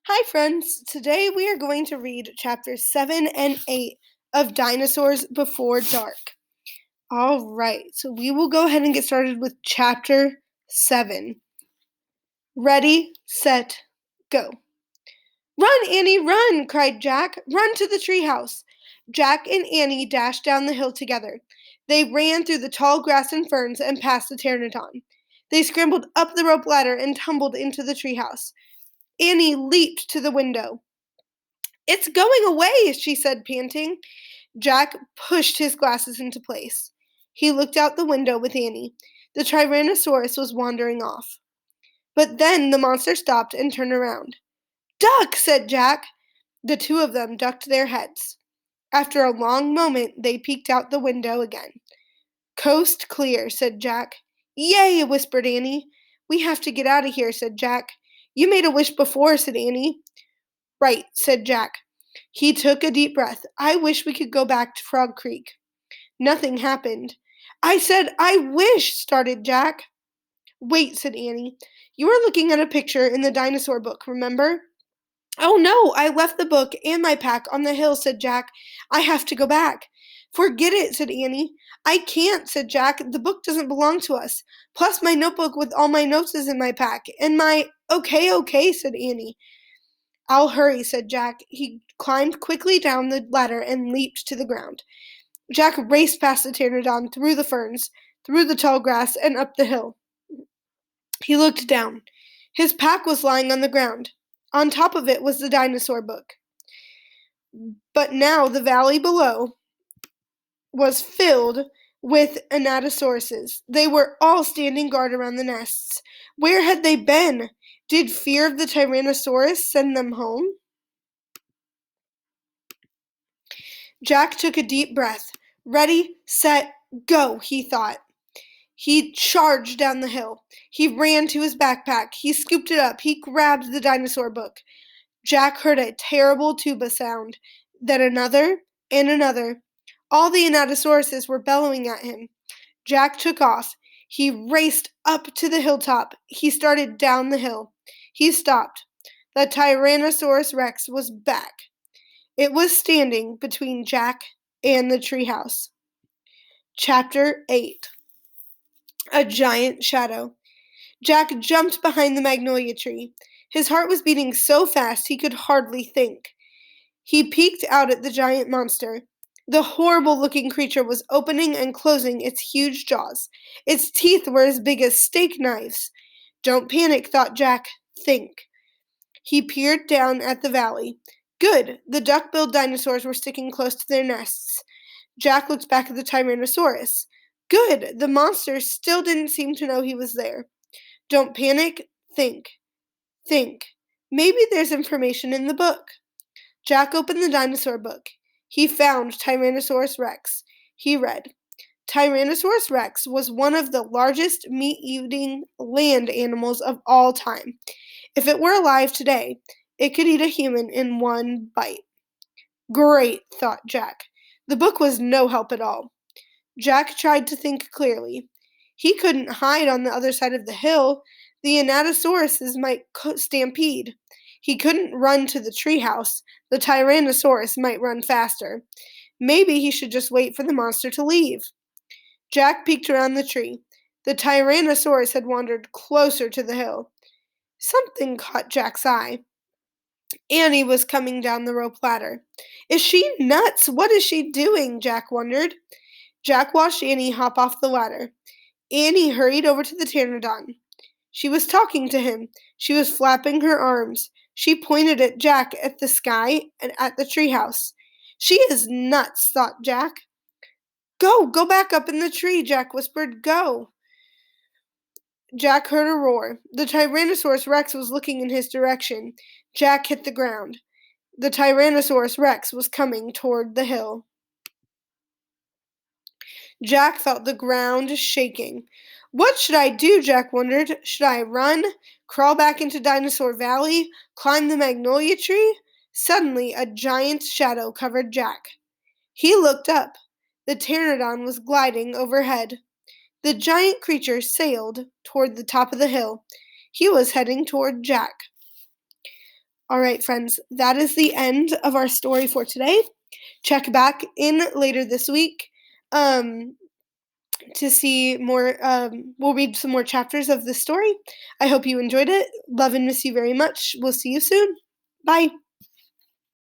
Hi, friends. Today we are going to read chapters 7 and 8 of Dinosaurs Before Dark. All right, so we will go ahead and get started with chapter 7. Ready, set, go. Run, Annie, run! Cried Jack. Run to the treehouse. Jack and Annie dashed down the hill together. They ran through the tall grass and ferns and past the pteranodon. They scrambled up the rope ladder and tumbled into the treehouse. Annie leaped to the window. It's going away, she said, panting. Jack pushed his glasses into place. He looked out the window with Annie. The Tyrannosaurus was wandering off. But then the monster stopped and turned around. Duck, said Jack. The two of them ducked their heads. After a long moment, they peeked out the window again. Coast clear, said Jack. Yay, whispered Annie. We have to get out of here, said Jack. You made a wish before, said Annie. Right, said Jack. He took a deep breath. I wish we could go back to Frog Creek. Nothing happened. I said, I wish, started Jack. Wait, said Annie. You were looking at a picture in the dinosaur book, remember? Oh no, I left the book and my pack on the hill, said Jack. I have to go back. Forget it, said Annie. I can't, said Jack. The book doesn't belong to us. Plus, my notebook with all my notes is in my pack. And my. Okay, said Annie. I'll hurry, said Jack. He climbed quickly down the ladder and leaped to the ground. Jack raced past the pteranodon, through the ferns, through the tall grass, and up the hill. He looked down. His pack was lying on the ground. On top of it was the dinosaur book. But now the valley below was filled with anatosauruses. They were all standing guard around the nests. Where had they been? Did fear of the Tyrannosaurus send them home? Jack took a deep breath. Ready, set, go, he thought. He charged down the hill. He ran to his backpack. He scooped it up. He grabbed the dinosaur book. Jack heard a terrible tuba sound, then another and another. All the anatosauruses were bellowing at him. Jack took off. He raced up to the hilltop. He started down the hill. He stopped. The Tyrannosaurus Rex was back. It was standing between Jack and the treehouse. Chapter 8. A Giant Shadow. Jack jumped behind the magnolia tree. His heart was beating so fast he could hardly think. He peeked out at the giant monster. The horrible-looking creature was opening and closing its huge jaws. Its teeth were as big as steak knives. Don't panic, thought Jack. Think. He peered down at the valley. Good, the duck-billed dinosaurs were sticking close to their nests. Jack looked back at the Tyrannosaurus. Good, the monster still didn't seem to know he was there. Don't panic, think. Think. Maybe there's information in the book. Jack opened the dinosaur book. He found Tyrannosaurus Rex. He read, Tyrannosaurus Rex was one of the largest meat-eating land animals of all time. If it were alive today, it could eat a human in one bite. Great, thought Jack. The book was no help at all. Jack tried to think clearly. He couldn't hide on the other side of the hill. The Anatosauruses might stampede. He couldn't run to the treehouse. The Tyrannosaurus might run faster. Maybe he should just wait for the monster to leave. Jack peeked around the tree. The Tyrannosaurus had wandered closer to the hill. Something caught Jack's eye. Annie was coming down the rope ladder. Is she nuts? What is she doing? Jack wondered. Jack watched Annie hop off the ladder. Annie hurried over to the pteranodon. She was talking to him. She was flapping her arms. She pointed at Jack, at the sky, and at the treehouse. She is nuts, thought Jack. Go back up in the tree, Jack whispered. Go. Jack heard a roar. The Tyrannosaurus Rex was looking in his direction. Jack hit the ground. The Tyrannosaurus Rex was coming toward the hill. Jack felt the ground shaking. What should I do? Jack wondered. Should I run? Crawl back into Dinosaur Valley? Climb the magnolia tree? Suddenly, a giant shadow covered Jack. He looked up. The pteranodon was gliding overhead. The giant creature sailed toward the top of the hill. He was heading toward Jack. All right, friends, that is the end of our story for today. Check back in later this week um, to see more. We'll read some more chapters of the story. I hope you enjoyed it. Love and miss you very much. We'll see you soon. Bye.